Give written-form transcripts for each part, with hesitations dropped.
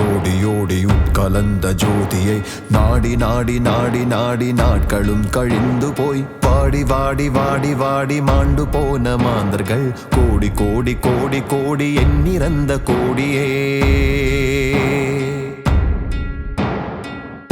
ஓடி ஓடி ஓடி உட்கலந்த ஜோதியை நாடி நாடி நாடி நாடி நாட்களும் கழிந்து போய் வாடி வாடி வாடி வாடி மாண்டு போன மாந்தர்கள் கோடி கோடி கோடி கோடி எண்ணிறந்த கோடியே.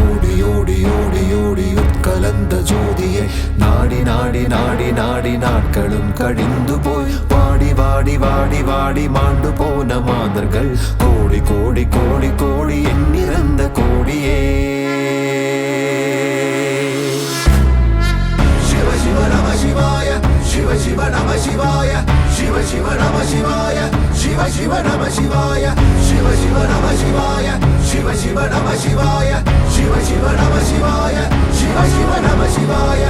ஓடி ஓடி ஓடி ஓடி உட்கலந்த ஜோதியை நாடி நாடி நாடி நாடி நாட்களும் கழிந்து போய் வாடி வாடி வாடி வாடி மாண்டு போன மாந்தர்கள் கோடி கோடி கோடி கோடி எண்ணிறந்த கோடியே. சிவ சிவ நம சிவாய சிவ சிவ நம சிவாய சிவ சிவ நம சிவாய சிவ சிவ நம சிவாய சிவ சிவ நம சிவாய சிவ சிவ நம சிவாய சிவ சிவ நம சிவாய சிவ சிவ நம சிவாய.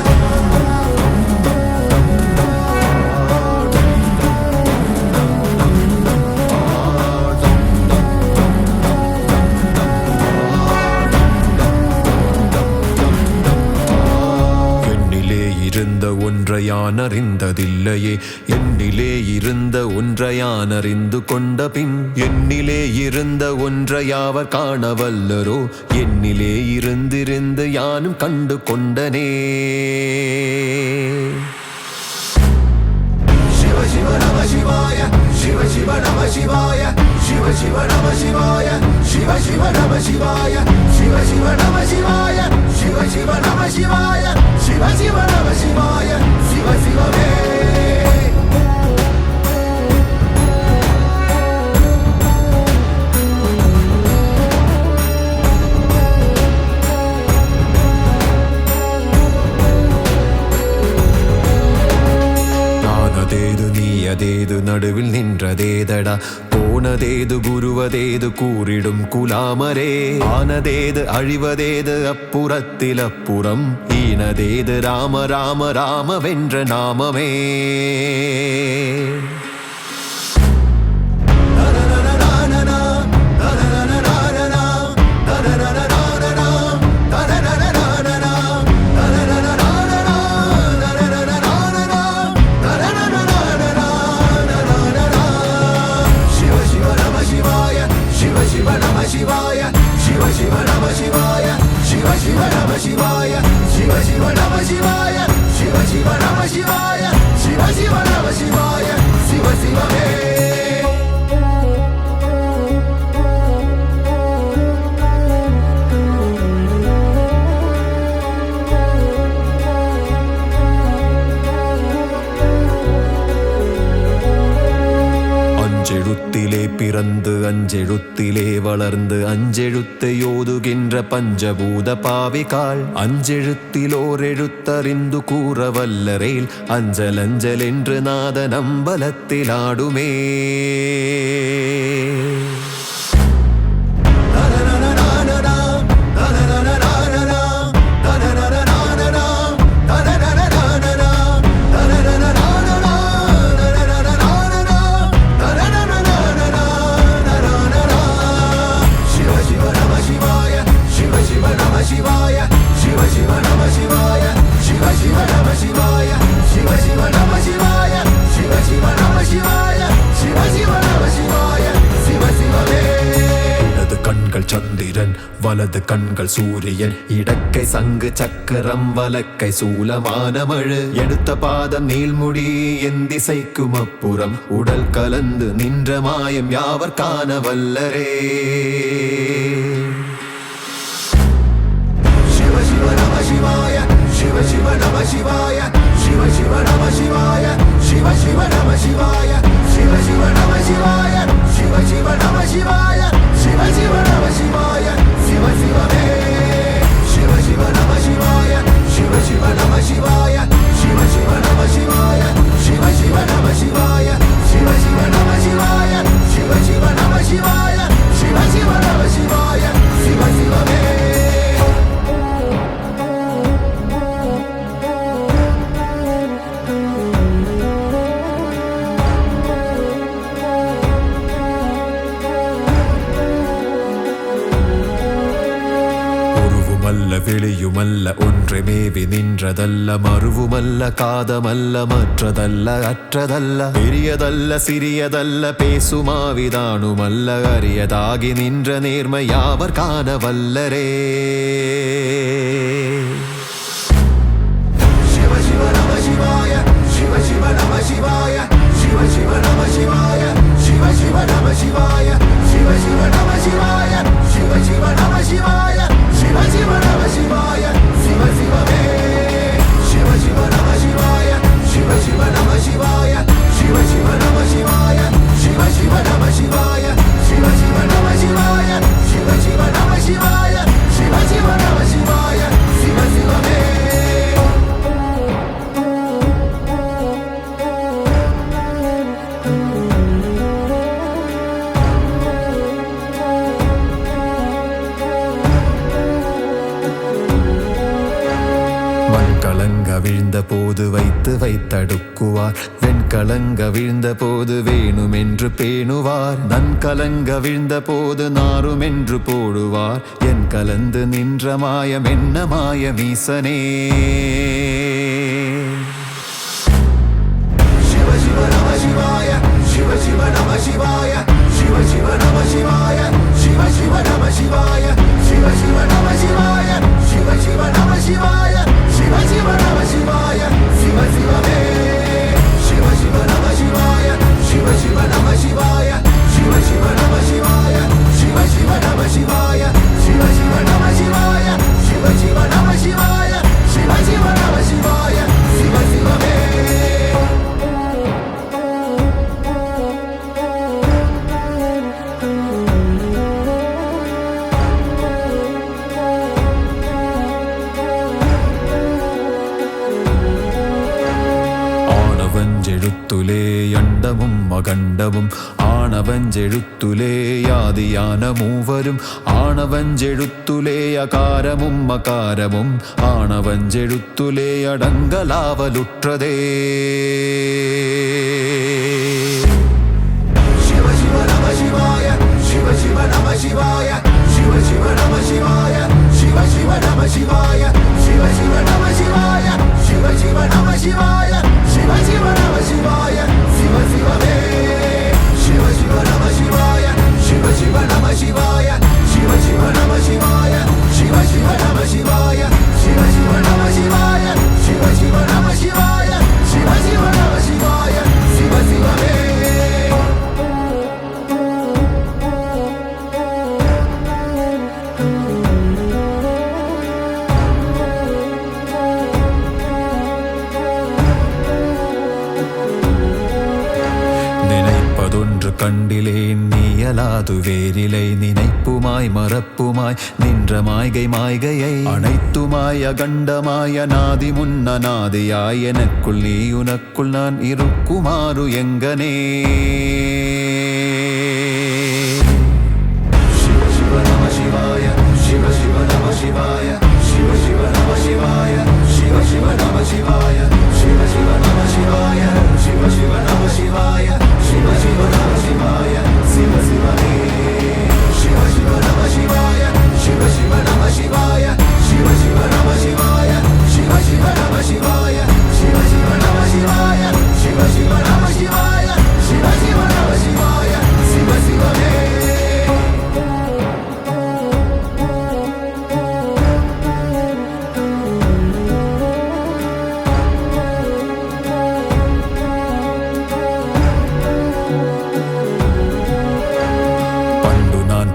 இருந்த ஒன்றை யான் அறிந்ததில்லையே என்னிலே இருந்த ஒன்றை யான் அறிந்து கொண்ட பின் என்னிலே இருந்த ஒன்றை யாவர் காணவல்லரோ என்னிலே இருந்திருந்து யானும் கண்டு கொண்டனே. சிவ சிவ நம சிவாய சிவ சிவ நம சிவாய சிவ சிவ நம சிவாய சிவ சிவ நம சிவாய சிவ சிவ நம சிவாய சிவ சிவ நம சிவாய சிவ சிவ நம சிவாய சிவ சிவமே. அதேது நடுவில் நின்றதேதடா போனதேது குருவதேது கூறிடும் குலாமரே ஆனதேது அழிவதேது அப்புறத்தில் அப்புறம் ஈனதேது ராம ராம ராம வென்ற நாமமே. சிவாய சிவ சிவ நம சிவாய சிவ சிவ நம சிவாய சிவ சிவ நம சிவாய சிவ சிவ நம சிவாய சிவ சிவ நம சிவாய சிவ சிவமே. அஞ்செழுத்திலே பிறந்து அஞ்செழுத்திலே வளர்ந்து அஞ்செழுத்தை ஓதுகின்ற பஞ்சபூத பாவிகாள் அஞ்செழுத்திலோர் எழுத்தறிந்து கூற வல்லரேல் அஞ்சல் அஞ்சல் என்று நாத நம்பலத்தில் ஆடுமே. சிவாய சிவ சிவ நம சிவாய சிவ சிவ நம சிவாய சிவ சிவ நம சிவாய சிவ சிவ நம சிவாய சிவ சிவ நம சிவாய சிவ சிவமே. இடது கண்கள் சந்திரன் வலது கண்கள் சூரியன் இடக்கை சங்கு சக்கரம் வலக்கை சூலமானமழு எடுத்த பாதம் நீள்முடி என் திசைக்கும் அப்புறம் உடல் கலந்து நின்ற மாயம் யாவர் காண வல்லரே. சிவாய சிவ சிவ நம சிவாய சிவ சிவ நம சிவாய சிவ சிவ நம சிவாய சிவ சிவ நம சிவாய சிவ சிவ நம சிவாய சிவ சிவ நம சிவாய சிவ சிவமே. சிவ சிவ நம சிவாய சிவ சிவ நம சிவாய சிவ சிவ நம சிவாய சிவ சிவ நம சிவாய சிவ சிவ நம சிவாய சிவ சிவ நம சிவாய சிவ சிவ ஒளியுமல்ல வெளியுமல்ல ஒன்றை மேவி நின்றதல்ல மறுவுமல்ல காதமல்ல மற்றதல்ல அற்றதல்ல பெரியதல்ல சிறியதல்ல பேசுமாவிதானுமல்ல அரியதாகி நின்ற நேர்மை யாவர் காண வல்லரே சிவ சிவ நம சிவாய சிவ சிவ நம சிவாய சிவ சிவ நம சிவாய சிவ சிவ நம சிவாய சிவ சிவ நம சிவாய சிவ சிவ நம சிவாய சிவ சிவ நம சிவாய சிவ சிவமே சிவ சிவ நம சிவாய சிவ சிவ நம சிவாய சிவ சிவ நம சிவாய சிவ சிவ நம சிவாய சிவ சிவ நம சிவாய சிவ சிவ நம சிவாய சிவ சிவ நம சிவாய சிவ சிவமே கலங்க வீழ்ந்த போது வைத்து வைத்தடுக்குவார் வெண்கலங்க வீழ்ந்த போது வேணுமென்று பேணுவார் நன் கலங்க வீழ்ந்த போது நாருமென்று போடுவார் என் கலந்து நின்ற மாயம் என்ன மாயமீசனே சிவ சிவ நம சிவாய சிவ சிவ நம சிவாய சிவ சிவ நம சிவாய சிவ சிவ நம சிவாய சிவ சிவ நம சிவாய சிவ சிவ நம சிவாய சிவ சிவ நம சிவாய சிவ சிவமே சிவ சிவ நம சிவாய சிவ சிவ நம சிவாய சிவ சிவ நம சிவாய சிவ சிவ நம சிவாய சிவ சிவ நம சிவாய சிவ சிவ நம சிவாய சிவ சிவ நம சிவாய சிவ சிவமே ஆனவஞ்செழுத்துலே அண்டமும் அகண்டமும் ஆனவஞ்செழுத்துலே யாதியான மூவரும் ஆனவஞ்செழுத்துலே அகாரமும் அகாரமும் ஆனவஞ்செழுத்துலே அடங்கலாவலுற்றதே சிவ சிவ நம சிவாய சிவ சிவ நம சிவாய சிவ சிவ நம சிவாய சிவ சிவ நம சிவாய சிவ சிவ நம சிவாய சிவ சிவ நம சிவாய சிவ சிவ நம சிவாய சிவ சிவமே சிவ சிவ நம சிவாய சிவ சிவ நம சிவாய சிவ சிவ நம சிவாய சிவ சிவ நம சிவாய சிவ சிவ நம சிவாய சிவ சிவ நம சிவாய சிவ சிவ நம சிவாய சிவ சிவமே நினைப்பதொன்று கண்டிலேன் நீயலாது வேறிலை நினைப்புமாய் மறப்புமாய் நின்ற மாய்கை மாய்கையை அனைத்துமாய் அகண்டமாய் அநாதி முன்னநாதியாய் எனக்குள் நீ உனக்குள் நான் இருக்குமாறு எங்கனே சிவ சிவ நம சிவாய சிவ சிவ நம சிவாய சிவ சிவ நம சிவாய சிவ சிவ நம சிவாய சிவ சிவ நம சிவாய சிவ சிவ நம சிவாய சிவ சிவ நம சிவாய சிவ சிவமே சிவ சிவ நம சிவாய சிவ சிவ நம சிவாய சிவ சிவ நம சிவாய சிவ சிவ நம சிவாய சிவ சிவ நம சிவாய சிவ சிவ நம சிவாய சிவ சிவ நம சிவாய சிவ சிவமே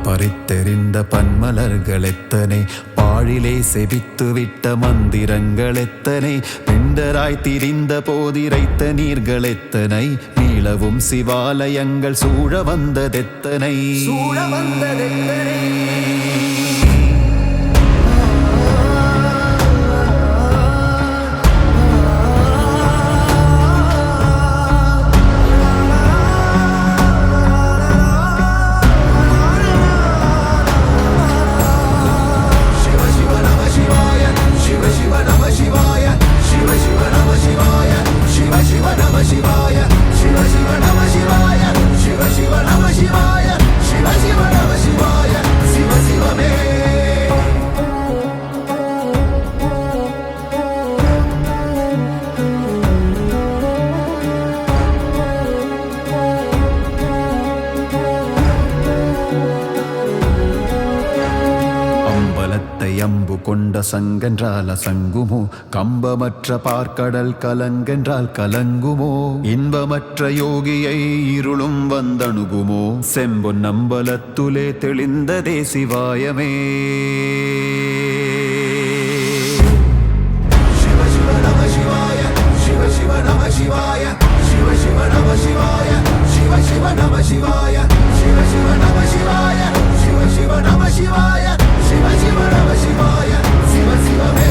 பறித்தெறிந்த பன்மலர்கள் எத்தனை பாழிலே செபித்து விட்ட மந்திரங்கள் எத்தனை பிண்டராய் திரிந்த போதிரைத்த நீர்கள் எத்தனை மீளவும் சிவாலயங்கள் சூழ வந்ததெத்தனை சிவ சிவ நம சிவாய சிவ சிவ நம சிவாய வானத்தை அம்பு கொண்ட சங்கென்றால் அசங்குமோ? கம்பமற்ற பார்க்கடல் கலங்கென்றால் கலங்குமோ? இன்பமற்ற யோகியை இருளும் வந்தணுகுமோ? செம்பொன் நம்பலத்துலே தெளிந்ததே சிவாயமே. சிவ சிவ நம சிவாய, சிவ சிவ நம சிவாய, சிவ சிவ நம சிவாய, சிவ சிவ நம சிவாய, சிவ சிவ நம சிவாய, சிவ சிவ நம சிவாய, சிவ சிவ நம சிவாய, சிவ சிவமே.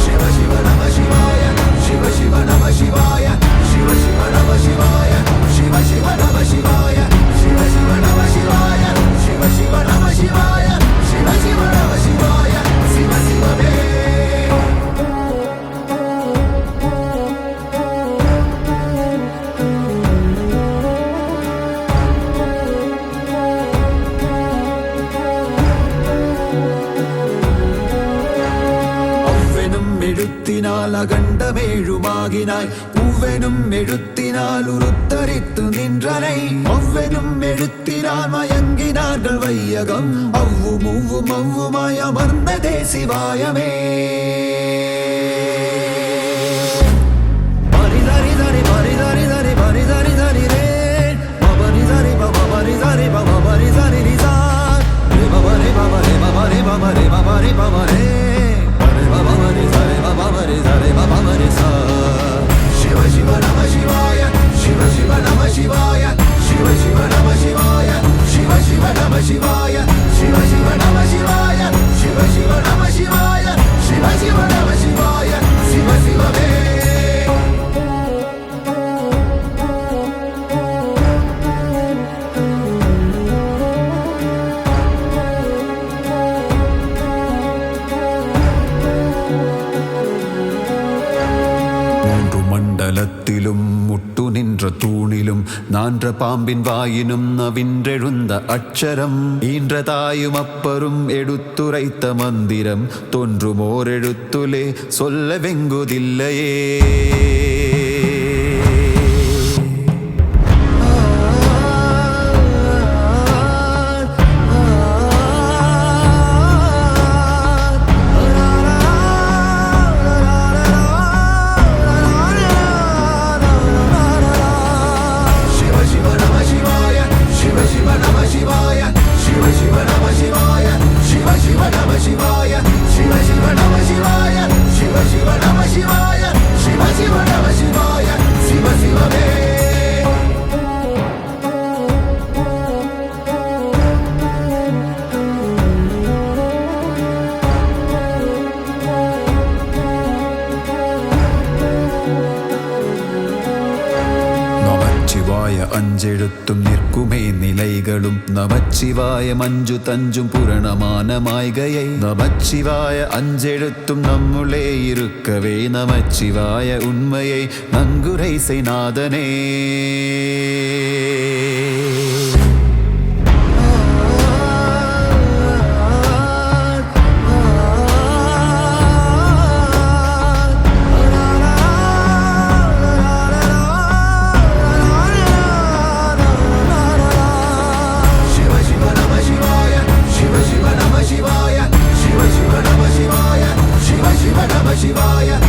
சிவ சிவ நம சிவாய, சிவ சிவ நம சிவாய, சிவ சிவ நம சிவாய, சிவ சிவ நம சிவாய, சிவ சிவ நம சிவாய, சிவ சிவ நம சிவாய, சிவ சிவ நம சிவாய, சிவ சிவமே. எழுத்தினால் அகண்டமேழுமாகினாய், பூவெனும் எழுத்தினால் உருத்தரித்து நின்றனை. ஒவ்வெனும் எழுத்தினால் மயங்கினார்கள் வையகம், அவ்வும் உவ்வும் அவ்வுமாய் அமர்ந்ததே சிவாயமே. பரிதரிதரி பரிதரிதரி பரிதரிதரி ரே பபரிதரி பபரிதரி பபரிதரி ரிசார் ரே பபரி பபரி பபரி பபரி பபரி பபரே. சிவ சிவ நம சிவாய, சிவ சிவ நம சிவாய, சிவ சிவ நம சிவாய, சிவ சிவ நம சிவாய, சிவ சிவ நம சிவாய, சிவ சிவ நம சிவாய, சிவ சிவ நம சிவாய, சிவ சிவமே. மண்டலத்திலும் முட்டு நின்ற தூணிலும் நான்ற பாம்பின் வாயினும் நவின்றெழுந்த அட்சரம் ஈன்ற தாயும் அப்பரும் எடுத்துரைத்த மந்திரம் தோன்றுமோர் எழுத்துலே சொல்ல வெங்குதில்லையே. அஞ்செழுத்தும் நிற்குமே நிலைகளும் நமச்சிவாய மஞ்சு தஞ்சும் புரணமான மாய்கையை. நமச்சிவாய அஞ்செழுத்தும் நம்முளே இருக்கவே நமச்சிவாய உண்மையை நன்குரை செய்நாதனே. Shiva